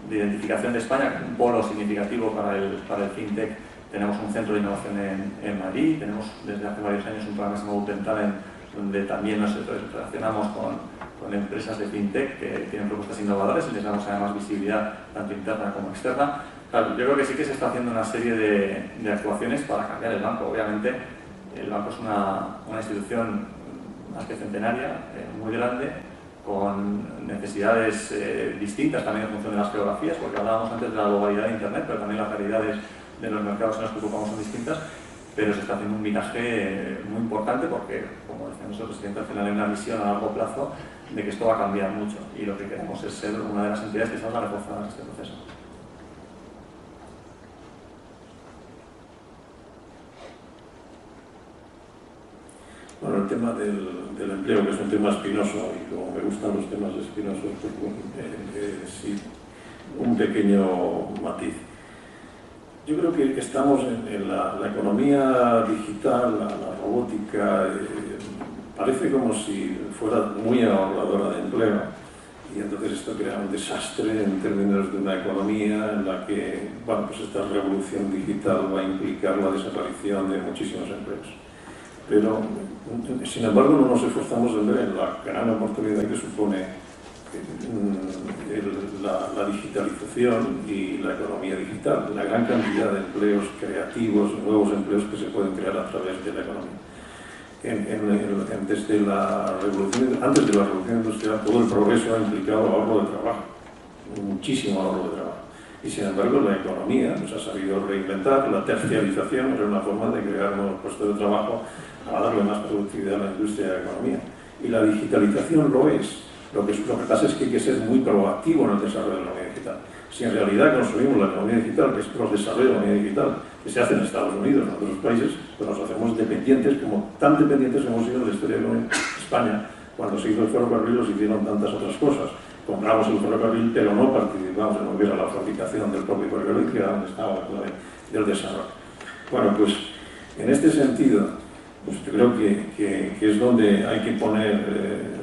S3: identificación de España, un polo significativo para el fintech. Tenemos un centro de innovación en Madrid, tenemos desde hace varios años un programa que se llama Open Talent, donde también nos relacionamos con empresas de fintech que tienen propuestas innovadoras y les damos además visibilidad tanto interna como externa. Claro, yo creo que sí que se está haciendo una serie de actuaciones para cambiar el banco. Obviamente, el banco es una institución más que centenaria, muy grande, con necesidades distintas también en función de las geografías, porque hablábamos antes de la globalidad de Internet, pero también las realidades de los mercados en los que ocupamos son distintas, pero se está haciendo un viraje muy importante porque, como decía nuestro presidente, al final hay una visión a largo plazo de que esto va a cambiar mucho y lo que queremos es ser una de las entidades que salga reforzada en este proceso.
S5: Bueno, el tema del empleo, que es un tema espinoso, y como me gustan los temas espinosos, pues sí, un pequeño matiz. Yo creo que estamos en la economía digital, la robótica, parece como si fuera muy ahorradora de empleo, y entonces esto crea un desastre en términos de una economía en la que, bueno, pues esta revolución digital va a implicar la desaparición de muchísimos empleos. Pero, sin embargo, no nos esforzamos en ver la gran oportunidad que supone la digitalización y la economía digital, la gran cantidad de empleos creativos, nuevos empleos que se pueden crear a través de la economía. Antes de la revolución industrial, todo el progreso ha implicado ahorro de trabajo, muchísimo ahorro de trabajo. Y sin embargo, la economía nos ha sabido reinventar, la terciarización era una forma de crear nuevos puestos de trabajo a darle más productividad a la industria y a la economía. Y la digitalización lo es. Lo que pasa es que hay que ser muy proactivo en el desarrollo de la economía digital. Si en realidad construimos la economía digital, que es el desarrollo de la economía digital, que se hace en Estados Unidos, en otros países, pues nos hacemos dependientes, como tan dependientes hemos sido de la historia de España. Cuando se hizo el ferrocarril, se hicieron tantas otras cosas. Compramos el ferrocarril, pero no participamos en lo que era la fabricación del propio ferrocarril, que era donde estaba la clave del desarrollo. Bueno, pues en este sentido, pues yo creo que es donde hay que poner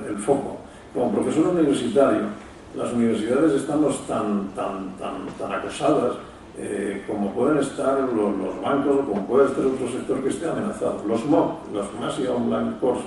S5: el foco. Como profesor universitario, las universidades estamos tan acosadas como pueden estar los bancos o como puede estar otro sector que esté amenazado. Los MOOC, los Massive Online Course,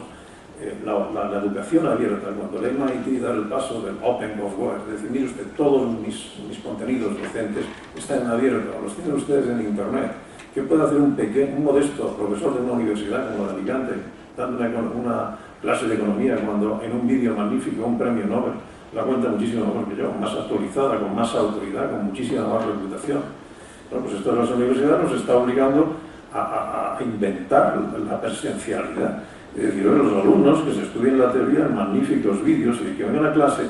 S5: la educación abierta, cuando el MIT da el paso del Open Courseware, es decir, mire usted, todos mis contenidos docentes están en abierto, los tienen ustedes en Internet. ¿Qué puede hacer un modesto profesor de una universidad como la de Alicante, dando una clase de economía, cuando en un vídeo magnífico, un premio Nobel, la cuenta muchísimo mejor que yo, más actualizada, con más autoridad, con muchísima más reputación? Bueno, pues esto de las universidades nos está obligando a inventar la presencialidad. Es decir, los alumnos que se estudien la teoría en magníficos vídeos y que vengan a clase,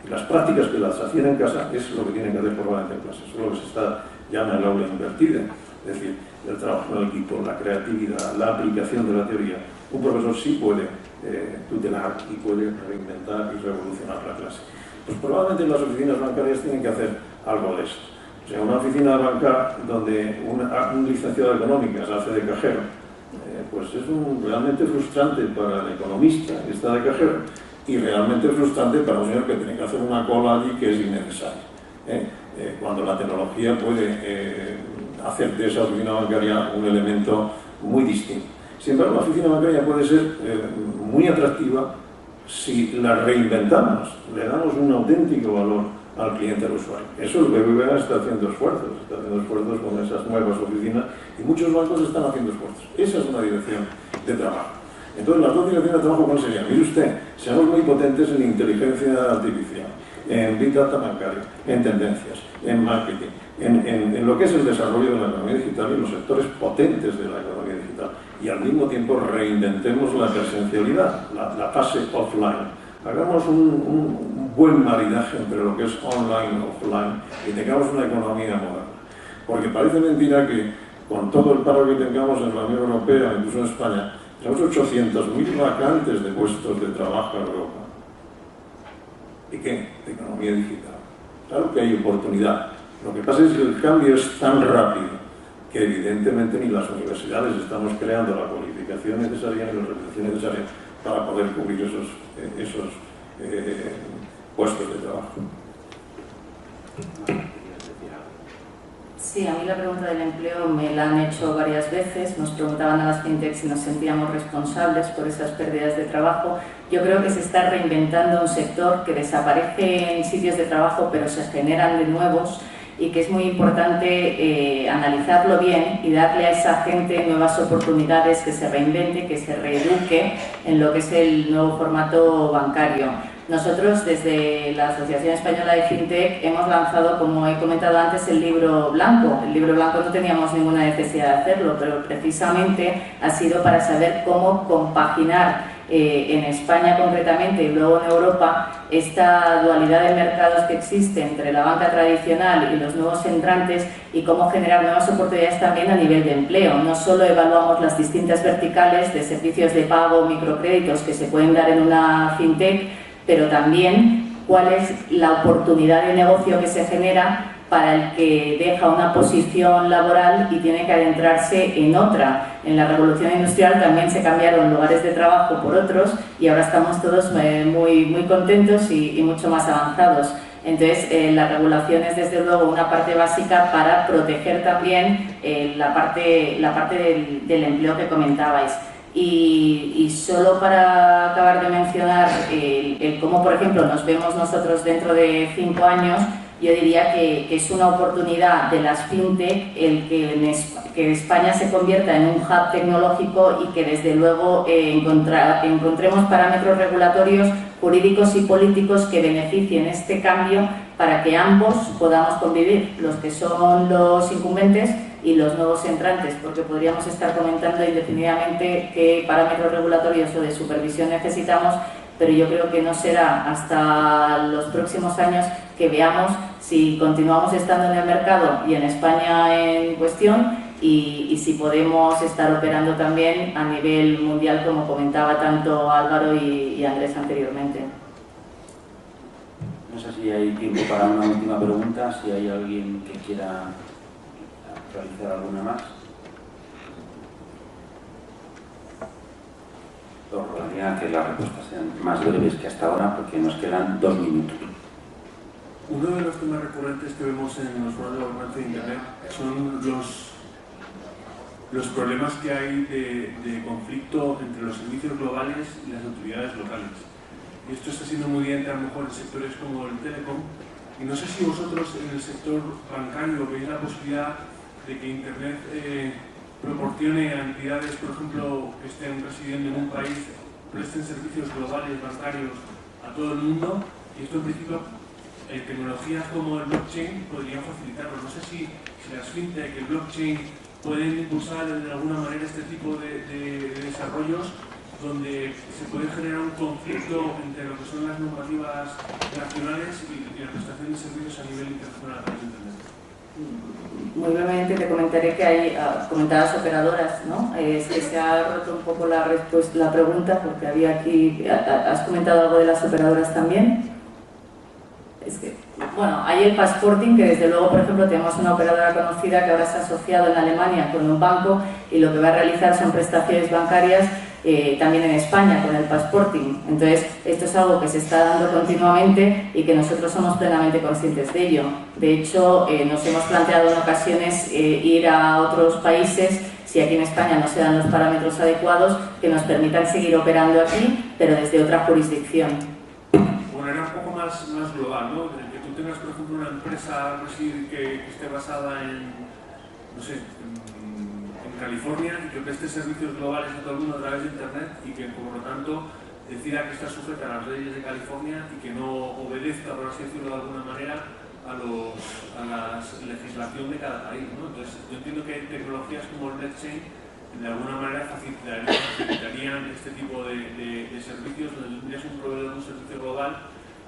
S5: y las prácticas que las hacían en casa, es lo que tienen que hacer formalmente en clase. Eso es lo que se está ya en el aula invertida. Es decir, el trabajo en equipo, la creatividad, la aplicación de la teoría. Un profesor sí puede tutelar y puede reinventar y revolucionar la clase. Pues probablemente las oficinas bancarias tienen que hacer algo de esto. O sea, una oficina bancaria donde un licenciado de económicas hace de cajero, pues es realmente frustrante para el economista que está de cajero y realmente frustrante para un señor que tiene que hacer una cola allí que es innecesaria. Cuando la tecnología puede hacer de esa oficina bancaria un elemento muy distinto. Sin embargo, la oficina bancaria puede ser muy atractiva si la reinventamos, le damos un auténtico valor al cliente, al usuario. Eso el BBVA está haciendo esfuerzos con esas nuevas oficinas y muchos bancos están haciendo esfuerzos. Esa es una dirección de trabajo. Entonces, las dos direcciones de trabajo, ¿cuáles serían? Mire usted, seamos muy potentes en inteligencia artificial, en Big Data bancario, en tendencias, en marketing, en lo que es el desarrollo de la economía digital y los sectores potentes de la economía digital. Y al mismo tiempo reinventemos la presencialidad, la fase offline. Hagamos un buen maridaje entre lo que es online y offline y tengamos una economía moderna. Porque parece mentira que con todo el paro que tengamos en la Unión Europea, incluso en España, tenemos 800.000 vacantes de puestos de trabajo en Europa. ¿Y qué? De economía digital. Claro que hay oportunidad. Lo que pasa es que el cambio es tan rápido que evidentemente ni las universidades estamos creando la cualificación necesaria ni la reputación necesaria para poder cubrir esos puestos de trabajo.
S4: Sí, a mí la pregunta del empleo me la han hecho varias veces. Nos preguntaban a las fintechs si nos sentíamos responsables por esas pérdidas de trabajo. Yo creo que se está reinventando un sector que desaparece en sitios de trabajo, pero se generan de nuevos, y que es muy importante analizarlo bien y darle a esa gente nuevas oportunidades, que se reinvente, que se reeduque en lo que es el nuevo formato bancario. Nosotros, desde la Asociación Española de FinTech, hemos lanzado, como he comentado antes, el libro blanco. El libro blanco no teníamos ninguna necesidad de hacerlo, pero precisamente ha sido para saber cómo compaginar en España concretamente y luego en Europa esta dualidad de mercados que existe entre la banca tradicional y los nuevos entrantes, y cómo generar nuevas oportunidades también a nivel de empleo. No solo evaluamos las distintas verticales de servicios de pago, microcréditos que se pueden dar en una fintech, pero también cuál es la oportunidad de negocio que se genera para el que deja una posición laboral y tiene que adentrarse en otra. En la revolución industrial también se cambiaron lugares de trabajo por otros y ahora estamos todos muy contentos y mucho más avanzados. Entonces, la regulación es desde luego una parte básica para proteger también la parte del empleo que comentabais. Y solo para acabar de mencionar el cómo, por ejemplo, nos vemos nosotros dentro de 5 años, yo diría que es una oportunidad de las fintech el que España se convierta en un hub tecnológico y que desde luego encontremos parámetros regulatorios, jurídicos y políticos que beneficien este cambio para que ambos podamos convivir, los que son los incumbentes y los nuevos entrantes, porque podríamos estar comentando indefinidamente qué parámetros regulatorios o de supervisión necesitamos, pero yo creo que no será hasta los próximos años que veamos si continuamos estando en el mercado y en España en cuestión, y si podemos estar operando también a nivel mundial, como comentaba tanto Álvaro y Andrés anteriormente.
S2: No sé si hay tiempo para una última pregunta, si hay alguien que quiera realizar alguna más. Os rogaría que las respuestas sean más breves que hasta ahora, porque nos quedan 2 minutos.
S7: Uno de los temas recurrentes que vemos en los foros de gobernanza de Internet son los problemas que hay de conflicto entre los servicios globales y las autoridades locales. Y esto está siendo muy evidente a lo mejor en sectores como el telecom. Y no sé si vosotros en el sector bancario veis la posibilidad de que Internet proporcione a entidades, por ejemplo, que estén residiendo en un país, presten servicios globales bancarios a todo el mundo, y esto en principio tecnologías como el blockchain podrían facilitarlo. No sé si las fintech, el blockchain, pueden impulsar de alguna manera este tipo de desarrollos donde se puede generar un conflicto entre lo que son las normativas nacionales y la prestación de servicios a nivel internacional a través de Internet.
S4: Muy brevemente te comentaré que hay comentadas operadoras, ¿no? Es que se ha roto un poco la pregunta, porque había aquí, ¿has comentado algo de las operadoras también? Es que, bueno, hay el Passporting, que desde luego, por ejemplo, tenemos una operadora conocida que ahora se ha asociado en Alemania con un banco y lo que va a realizar son prestaciones bancarias también en España con el Passporting. Entonces, esto es algo que se está dando continuamente y que nosotros somos plenamente conscientes de ello. De hecho, nos hemos planteado en ocasiones ir a otros países, si aquí en España no se dan los parámetros adecuados, que nos permitan seguir operando aquí, pero desde otra jurisdicción.
S7: Bueno, era un poco más global, ¿no? Que tú tengas, por ejemplo, una empresa que esté basada en no sé, en California y que preste servicios globales a todo el mundo a través de Internet y que por lo tanto decida que está sujeta a las leyes de California y que no obedezca, por así decirlo de alguna manera, a la legislación de cada país, ¿no? Entonces, yo entiendo que tecnologías como el NetChain de alguna manera facilitarían este tipo de servicios, donde tendrías un proveedor de un servicio global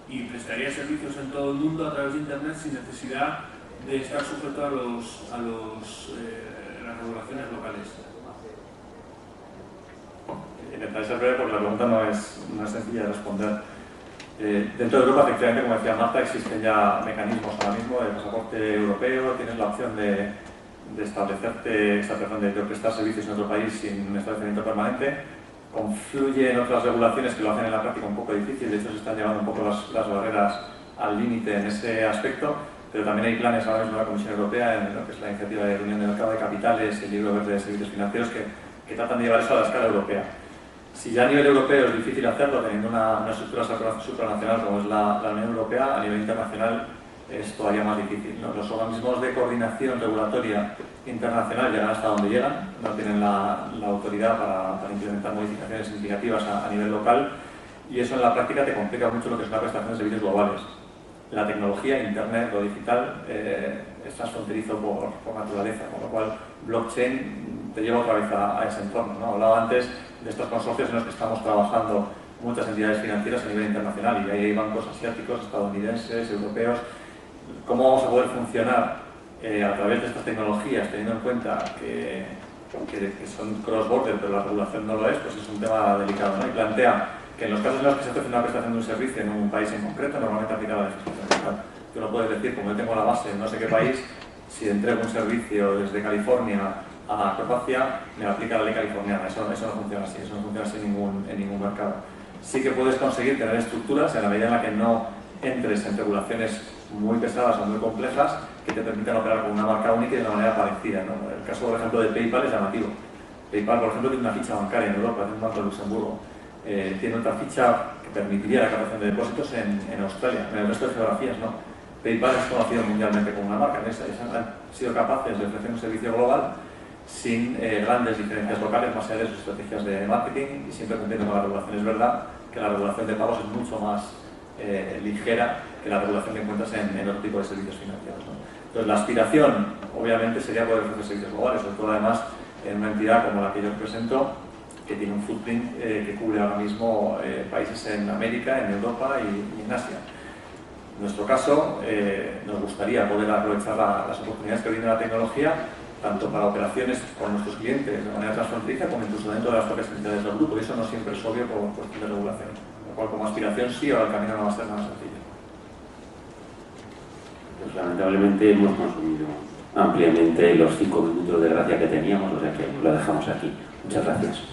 S7: y prestaría servicios en todo el mundo a través de Internet sin necesidad de estar sujeto a las regulaciones locales.
S3: Intentaré ser breve porque la pregunta no es sencilla de responder. Dentro de Europa, efectivamente, como decía Marta, existen ya mecanismos ahora mismo de pasaporte europeo, tienes la opción de prestar servicios en otro país sin un establecimiento permanente. Confluyen otras regulaciones que lo hacen en la práctica un poco difícil, de hecho se están llevando un poco las barreras al límite en ese aspecto, pero también hay planes ahora mismo de la Comisión Europea en lo que es la iniciativa de Unión de Mercado de Capitales y el libro verde de servicios financieros que tratan de llevar eso a la escala europea. Si ya a nivel europeo es difícil hacerlo, teniendo una estructura supranacional como es la Unión Europea, a nivel internacional es todavía más difícil, ¿no? Los organismos de coordinación regulatoria internacional llegan hasta donde llegan, no tienen la autoridad para implementar modificaciones significativas a nivel local, y eso en la práctica te complica mucho lo que es la prestación de servicios globales. La tecnología, Internet, lo digital, es transfronterizo por naturaleza, con lo cual blockchain te lleva otra vez a ese entorno, ¿no? Hablaba antes de estos consorcios en los que estamos trabajando muchas entidades financieras a nivel internacional, y ahí hay bancos asiáticos, estadounidenses, europeos. ¿Cómo vamos a poder funcionar a través de estas tecnologías, teniendo en cuenta que son cross-border, pero la regulación no lo es? Pues es un tema delicado, ¿no? Y plantea que en los casos en los que se hace una prestación de un servicio en un país en concreto, normalmente aplica la legislación local. Tú no puedes decir, como yo tengo la base en no sé qué país, si entrego un servicio desde California a Croacia, me aplica la ley californiana. Eso no funciona así, eso no funciona así en ningún mercado. Sí que puedes conseguir tener estructuras en la medida en la que no entres en regulaciones muy pesadas o muy complejas que te permitan operar con una marca única y de una manera parecida, ¿no? El caso, por ejemplo, de PayPal es llamativo. PayPal, por ejemplo, tiene una ficha bancaria en Europa, es un banco de Luxemburgo. Tiene otra ficha que permitiría la captación de depósitos en Australia. En el resto de geografías no. PayPal es conocido mundialmente como una marca. Han sido capaces de ofrecer un servicio global sin grandes diferencias locales, más allá de sus estrategias de marketing y siempre cumpliendo con la regulación. Es verdad que la regulación de pagos es mucho más ligera que la regulación que encuentras en otro tipo de servicios financieros, ¿no? Entonces, la aspiración, obviamente, sería poder ofrecer servicios globales, sobre todo además en una entidad como la que yo represento, que tiene un footprint que cubre ahora mismo países en América, en Europa y en Asia. En nuestro caso, nos gustaría poder aprovechar las oportunidades que brinda la tecnología, tanto para operaciones con nuestros clientes de manera transfronteriza, como incluso dentro de las propias entidades del grupo, y eso no siempre es obvio por cuestión de regulación. Lo cual, como aspiración, sí, ahora el camino no va a ser nada sencillo.
S2: Pues lamentablemente hemos consumido ampliamente los 5 minutos de gracia que teníamos, o sea que lo dejamos aquí. Muchas gracias.